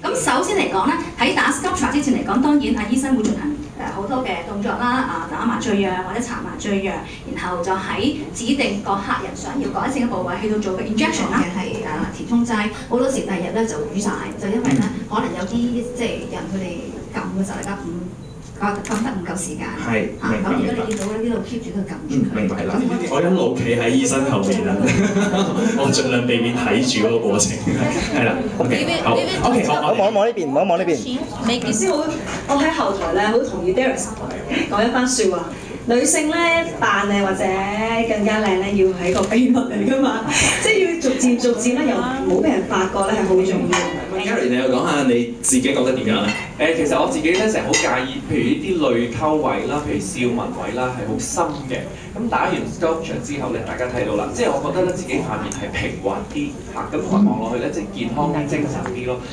咁首先嚟講咧，喺打 sculpture 之前嚟講，當然醫生會進行好多嘅動作啦，打麻醉藥或者搽麻醉藥，然後就喺指定個客人想要改善嘅部位去到做個 injection 啦，係填充劑。好多時第二日咧就瘀晒，就因為咧可能有啲即係人佢哋撳嘅時候，大家撳得唔夠時間。係，咁而家你見到咧呢度 keep 住佢撳住佢。明白啦。我一路企喺醫生後面啦，我盡量避免睇住嗰個過程。係啦 ，OK， 好 ，OK， 好，我望呢邊，我望呢邊。頭先我喺後台咧，好同意 Derek 講一番説話。女性咧扮靚或者更加靚咧，要係一個秘密嚟㗎嘛，即係要逐漸咧，又唔好俾人發覺咧，係好重要。Gary， 你又講下你自己覺得點樣咧？其實我自己咧成日好介意，譬如呢啲淚溝位啦，譬如笑紋位啦，係好深嘅。咁打完 sculpture 之後咧，大家睇到啦，即係我覺得咧自己塊面係平滑啲嚇，咁望落去咧即係健康啲、精神啲咯。